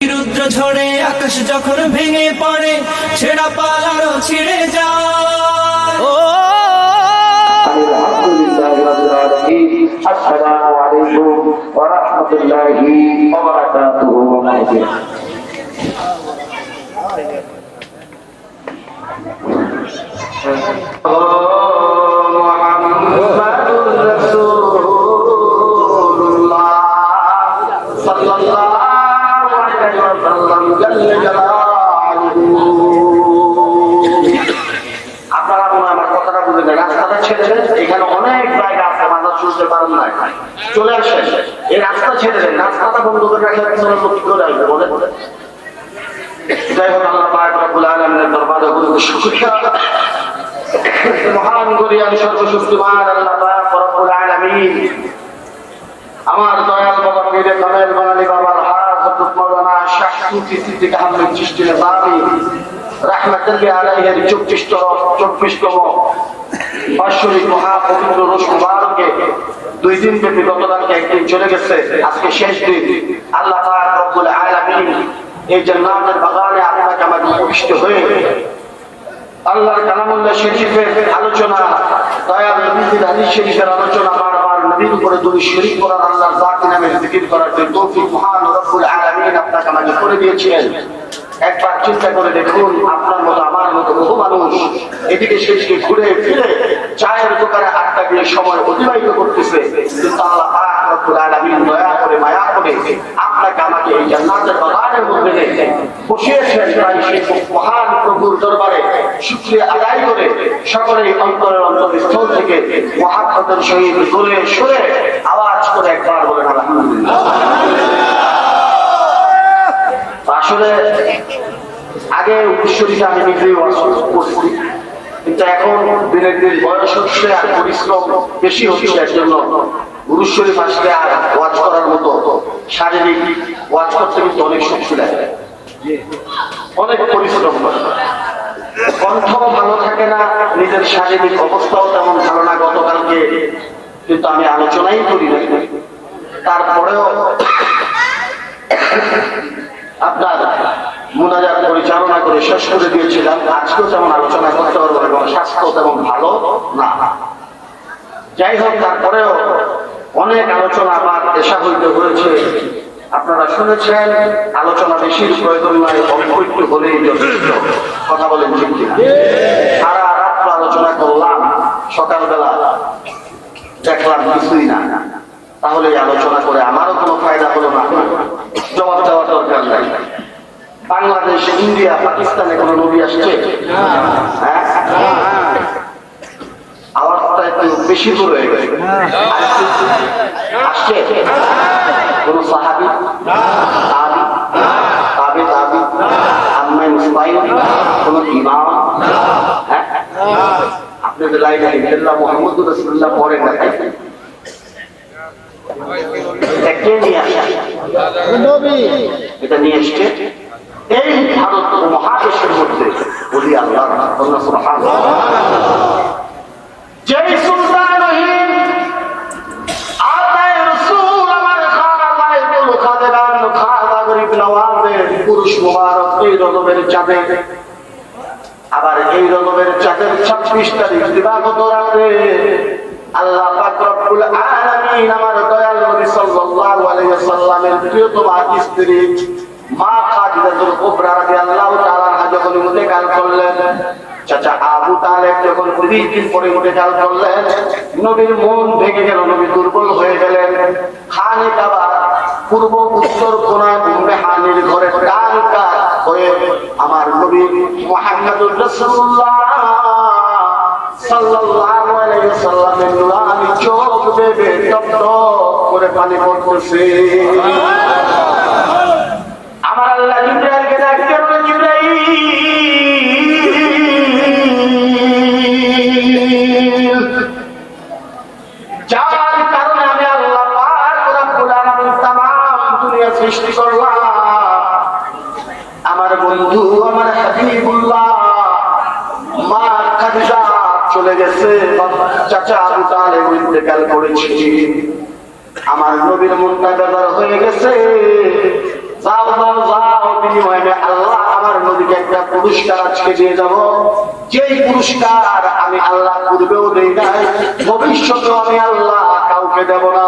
রুদ্র ঝড়ে আকাশ যখন ভেঙে পড়ে, ছেঁড়া পালারও ছিঁড়ে যায়। আসসালামু আলাইকুম ওয়া রাহমাতুল্লাহি ওয়া বারাকাতুহু। মুহাম্মাদুর রাসূলুল্লাহ সাল্লাল্লাহু আলাইহি ওয়াসাল্লাম জাল্লা জালালুহু। আপনারা মনে আমার কথাটা বুঝলেন? রাস্তাটা ছেড়ে দেন, এখানে অনেক জায়গা আছে, মানুষ শুনতে পারেন না, চলে আসেন। এই রাস্তা ছেড়ে দেন, রাস্তাটা বন্ধ করে রাখলে পিছনের লোক কি করে আসবে বলে? যাই হোক, আল্লাহ পাক রব্বুল আলামিনের দরবারে গুরুকে শুকরিয়া। মহান গরিয়ান সর্বশক্তিমান আল্লাহ পাক রব্বুল আলামিন আমার দয়াল বাবা পীরে কামেল বানানি বাবার হযরত মাওলানা শাহ সুফি সিদ্দিক আহমেদ চিশতি নিজামী রাহমাতুল্লাহি আলাইহির 24তম বার্ষিক মহাপবিত্র রোজ মুবারকে 2 দিন ব্যাপী গতকালকে একদিন চলে গেছে, আজকে শেষ দিন। আল্লাহ পাক রব্বুল আলামিন এই জান্নাতের বাগানে আপনাকে আমাকে উপবিষ্ট হয়ে আল্লাহর কালামুল্লাহ শরীফের আলোচনা, দয়াল নবীর হাদিস শরীফের আলোচনা, বারবার নবীর উপরে দুরূদ শরীফ পড়ার, আল্লাহর জাতি নামে জিকির করার যে তৌফিক মহান রব্বুল আলামিন আপনাকে আমাকে করে দিয়েছেন। একবার চিন্তা করে দেখুন, আপনার মতো আমার মতো বহু মানুষ এদিকে সেদিকে ঘুরে ফিরে চায়ের দোকানে আড্ডা দিয়ে সময় অতিবাহিত করতেছে, কিন্তু আল্লাহ পাক রব্বুল আলামিন দয়া করে মায়া করে আপনাকে আমাকে এই জান্নাতের বাগানের মধ্যে বসিয়েছেন। তাই সেই মহান প্রভুর দরবারে শুকরিয়া আদায় করে সকলেই অন্তরের অন্তরস্থল থেকে মুহাব্বতের সহিত জোরে সুরে আওয়াজ করে একবার বলেন আলহামদুলিল্লাহ। আসলে আগে উদ্দেশ্যটিকে আমি নিজেই করছি, কিন্তু এখন দিনের দিন বয়স হচ্ছে আর পরিশ্রম বেশি হচ্ছে, এর জন্য গুরু শরীফ আসলে আর ওয়াজ করার মতো শারীরিক ওয়াজ করতে কিন্তু অনেক শক্তি লাগে, অনেক পরিশ্রম করে, কণ্ঠ ভালো থাকে না, নিজের শারীরিক অবস্থাও তেমন ভালো না। গতকালকে কিন্তু আমি আলোচনাই করি না, তারপরেও আপনার মুনাজাত পরিচালনা করে শেষ করে দিয়েছিলাম। আজকেও তেমন আলোচনা করতে পারবো এবং স্বাস্থ্য তেমন ভালো না। যাই হোক, তারপরেও অনেক আলোচনা আমার পেশা হইতে হয়েছে। আপনারা শুনেছেন, আলোচনা বেশির প্রয়োজন নয়, অল্প একটু হলেই যথেষ্ট। কথা বলেন ঠিক কিনা? সারা রাত্র আলোচনা করলাম, সকালবেলা দেখলাম কিছুই না, তাহলে আলোচনা করে আমারও কোনো ফায়দা হলো না, জবাব দেওয়ার দরকার নাই। বাংলাদেশ, ইন্ডিয়া, পাকিস্তানে কোন নবী আসছে? হ্যাঁ, আওয়াজটা একটু বেশি দূর হয়ে গেছে। আসছে কোন সাহাবী, তাবী, তাবে তাবী, আম্মায়ে মুসতাইন, কোন ইমাম? হ্যাঁ, আপনি যে লা ইলাহা ইল্লাল্লাহ মুহাম্মাদুর রাসূলুল্লাহ পড়েন না, কে নিয়ে আসে? এটা নিয়ে এসছে এই ভারত মহাদেশের মধ্যে। বলি আল্লাহ সুবহানাল্লাহ। যেই সুলতানহীন আতায়ে রাসূল আমার খালায়ে কুল খাদেগান খাদা গরিব নওয়াজের পুরুষ মুবারক এই রজবের চাঁদে, আবার এই রজবের চাঁদের 26 তারিখ দিবাগত রাতে আল্লাহ পাক রব্বুল আলামিন আমার দয়াল নবী সাল্লাল্লাহু আলাইহি ওয়াসাল্লামের প্রিয়তমা স্ত্রী মা খাদিজাতুল কুবরা রাদিয়াল্লাহু তাআলা যখন ইন্তেকাল করলেন, চাচা আবু তালেব যখন 30 দিন পরে ইন্তেকাল করলেন, নবীর মন ভেঙে গেল, নবী দুর্বল হয়ে গেলেন। খানে কাবা পূর্ব উত্তর কোণায় উম্মে হানির ঘরে টানকা হয়ে আমার নবী মুহাম্মদুর রাসূলুল্লাহ সাল্লাল্লাহু আলাইহি ওয়াসাল্লামের নুরানি চোখ বেয়ে টপ টপ করে পানি পড়তেছে। আমার আল্লাহ জিবরাইলকে ডাকতে বলে, জিবরাইল যার কারণে আমি আল্লাহ পাক রব্বুল আলামিন तमाम দুনিয়া সৃষ্টি করলাম, আমার বন্ধু আমার হাবিবুল্লাহ মা খাদিজা চলে গেছে, চাচা আবু তালেব ইন্তেকাল করেছে, আমার নবীর মনটা বেজার হয়ে গেছে। যাও যাও যাও, বিনিময়ে আল্লাহ আমার নবীকে একটা পুরস্কার আজকে দিয়ে যাব, যেই পুরস্কার আমি আল্লাহ পূর্বেও দেই নাই, ভবিষ্যতেও আমি আল্লাহ কাউকে দেব না।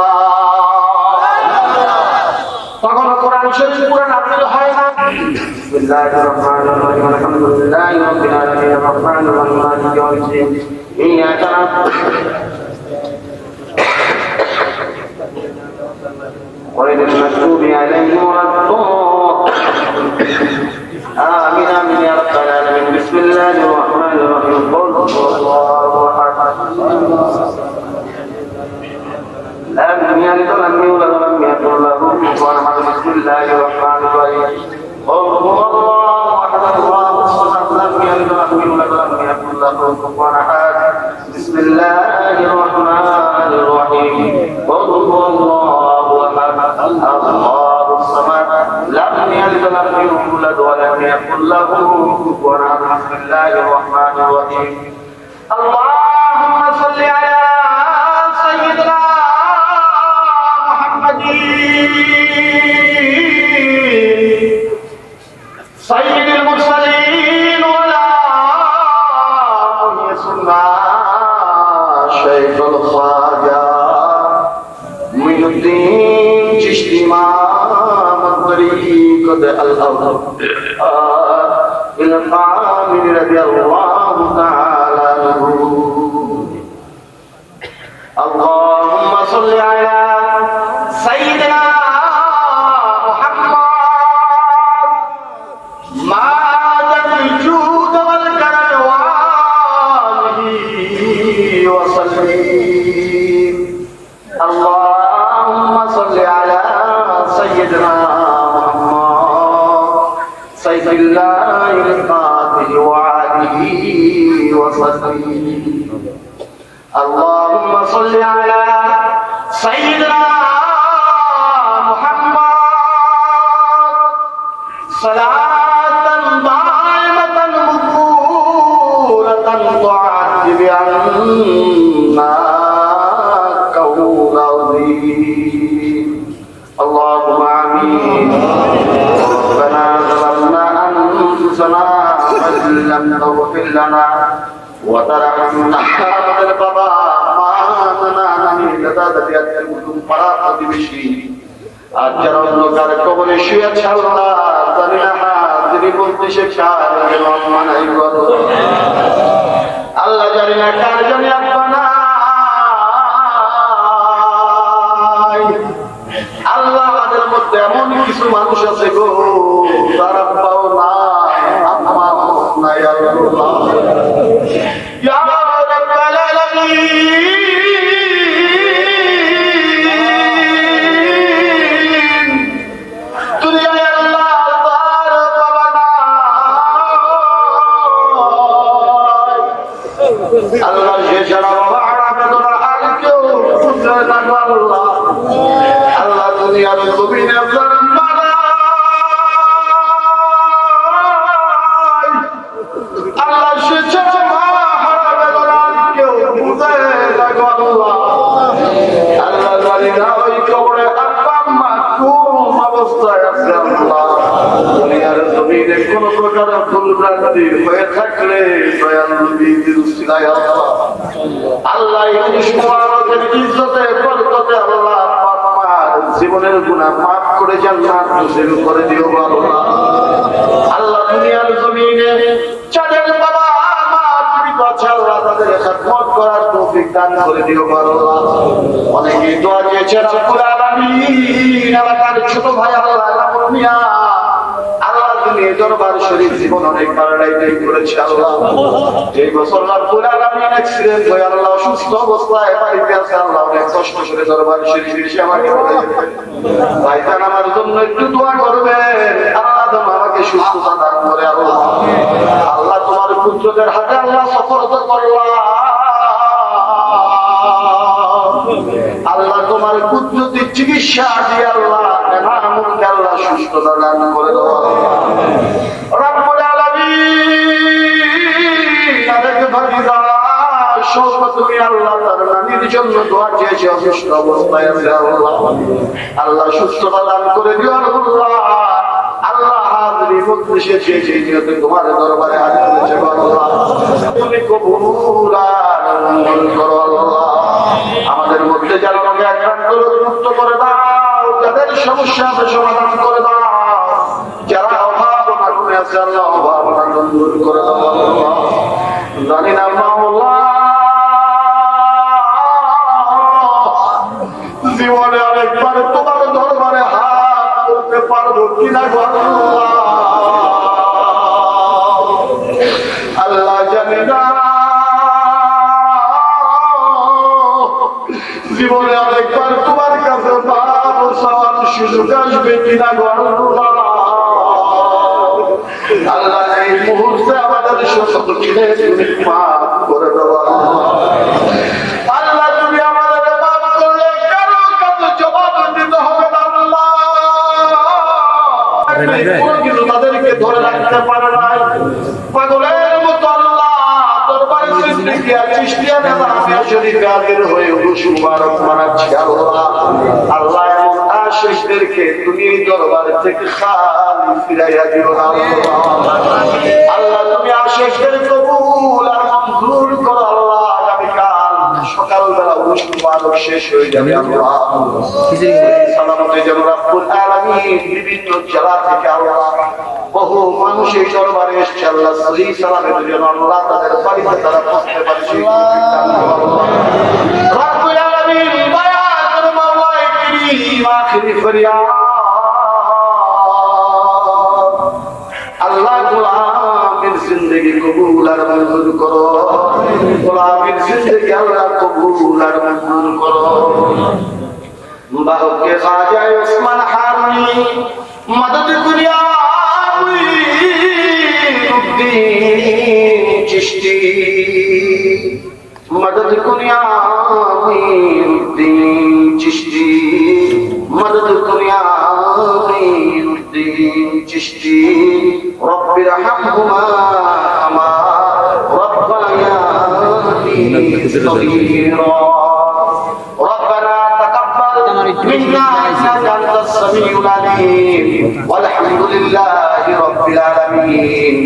তখন কোরআন শরীফ পুরো নাজিল হয় না। বিসমিল্লাহির রহমানির রহিম, আলহামদুলিল্লাহি রাব্বিল আলামিন, আর-রাহমানির রহিম, মালিকি ইয়াউমিদ্দিন, ইয়্যাকা না'বুদু ওয়া ইyyaka নাস্তাঈন, আলাইহিম ওয়ালাদ-দাল্লিন। آمين آمين يا رب العالمين. بسم الله الرحمن الرحيم. قل هو الله أحد لم يلد ولم يولد ولم يكن له كفوا أحد. بسم الله الرحمن الرحيم. قل هو الله أحد الله الصمد لم يلد ولم يولد ولم يكن له كفوا أحد. بسم الله الرحمن الرحيم. قل هو الله أحد الله الصمد لم يلد ولم يولد ولم يكن له كفوا أحد. بسم الله الرحمن الرحيم. اللهم صل على سيدنا محمد سيد المرسلين ولا يسمى شيخ الخواجة معين الدين چشتی امام طریقت الأولیاء القامل رضي الله تعالى عنه. اللهم صل على سيدنا محمد مات الجود والكرم وآله وسلم. اللهم صل على سيدنا محمد سيف الله القاتل وآله وسلم. اللهم صل على سيدنا محمد صلاة دائمة مقبولة تعذب عنا كون عظيم. اللهم آمين. ربنا ظلمنا أنفسنا وإن لم تغفر لنا وترحمنا من القضاء ما منعنا من عبادة الكتب فلا প্রতিবেশী আর যারা অন্ধকার কবরে শুয়ে আছে আল্লাহ জানি না হাজিরি বলতে শেখা মানাই গো আল্লাহ জানি না কার জানি আপনা আল্লাহ আমাদের মধ্যে এমন কিছু মানুষ আছে গো তারা পাও না আম্মা নাই আল্লাহ ইয়া রাব্বাল আলামিন দুনিয়ায় আল্লাহ তার বাবা নাই আল্লাহ যে যারা বাবা আরামে তোরা আর কেউ বুঝে না আল্লাহ আল্লাহ দুনিয়ার জমিনে আপনার আল্লাহ সে ছাড়া মা হারাবে না কেউ বুঝে না আল্লাহ আল্লাহ জানি না ওই কবরে আব্বা আম্মা কোন অবস্থায় আছে আল্লাহ দুনিয়ার জমিনে কোন প্রকার ভুলভ্রান্তি হয়ে থাকলে দয়াল নবীর উসিলায় আল্লাহ আল্লাহ এই মুবারকের ইজ্জতে বরকতে আল্লাহ জীবনের গুনাহ মাফ করে জান্নাত নসিব করে দিও আল্লাহ আল্লাহ দুনিয়ার জমিনে যাদের বাবা মা পীড়িত আছে আল্লাহ তাদের খিদমত করার তৌফিক দান করে দিও আল্লাহ অনেকেই দোয়া দিয়েছেন রব্বুল আলামিন এলাকার ছোট ভাই আল্লাহ মিয়া আল্লাহ দুনিয়া দরবার শরীফ জীবন অনেক পারাইতে করেছে আল্লাহ এই বছর রব্বুল আলামিন অ্যাক্সিডেন্ট হয়ে আল্লাহ সুস্থ অবস্থায় বাড়িতে আছে আল্লাহ অনেক কষ্ট করে দরবার শরীফ এসে আমাকে বলে ভাইজান আমার জন্য একটু দোয়া করবেন আল্লাহ তুমি আমাকে সুস্থতা দান করে আল্লাহ আল্লাহ তোমার পুত্রদের হাতে আল্লাহ সফলতা করলাম আল্লাহ তোমার কুদরতি চিকিৎসা দিয়ে আল্লাহ এনামুলকে আল্লাহ সুস্থতা দান করে দাও রব্বুল আলামিন আরেক ভাগিদা শওকত তুমি আল্লাহ তার নানির জন্য দোয়া চেয়েছে অসুস্থ অবস্থায় আছে আল্লাহ আল্লাহ সুস্থতা দান করে দিও আল্লাহ মজলিসে যে নিয়তে তোমার দরবারে হাজির হয়েছে আল্লাহ, তুমি কবুল আর মঞ্জুর করো আল্লাহ। আমাদের মধ্যে যারা রোগে আক্রান্ত মুক্ত করে দাও, যাদের সমস্যা আছে সমাধান করে দাও, যারা অভাব অনাটনে আছে আল্লাহ অভাব অনাটন দূর করে দাও আল্লাহ। জানি না মাওলা জীবনে আরেকবার তোমার দরবারে হাত করতে পারবো কিনা গো আল্লাহ জানি না, জীবনে আরেকবার তোমার কাছে ভালো সবার সুযোগ আসবে কিনা গো আল্লাহ। এই মুহূর্তে আমাদের সকলকে তুমি মাফ করে দেওয়া আল্লাহ। তুমি আমাদের মাফ করলে কারো কাছে জবাব দিতে হবে না আল্লাহ। কিছু তাদেরকে ধরে রাখতে পারে নাই, পাগলের মতো আল্লাহ দরবারে হয়ে মুবারক মানাচ্ছি আল্লাহ। আল্লাহ এমন আশিকদেরকে তুমি এই দরবার থেকে খালি ফিরাইয়া দিও না আল্লাহ। তুমি আশিকদের কবুল আর মঞ্জুর করো আল্লাহ। আগামীকাল সকালবেলা মুবারক শেষ হয়ে যাবে আল্লাহ। সালামতে যেন রাব্বুল আলামিন বিভিন্ন জেলা থেকে আল্লাহ বহু মানুষ এই দরবারে এসেছে আল্লাহ, সহিহ সালামে যেন আল্লাহ তাদের বাড়িতে তারা পৌঁছতে পারে সেই তৌফিক দান করো আল্লাহ। রাব্বুল আলামিন দয়া করে মাওলায়ে কারীম আখিরি ফরিয়াদ আল্লাহ গোলামের জিন্দেগি কবুল আর মঞ্জুর করো, গোলামের জিন্দেগি আল্লাহ কবুল আর মঞ্জুর করো। বাহকে খাজা ওসমান হারুনি মদদ করিয়া চিশতি মদদ করিয়া চিশতি মদদ করিয়া চিশতি রব্বি রহমহুমা কামা রব্বায়ানি সগীরা। ربنا تقبل منا إنك أنت السميع العليم والحمد لله رب العالمين.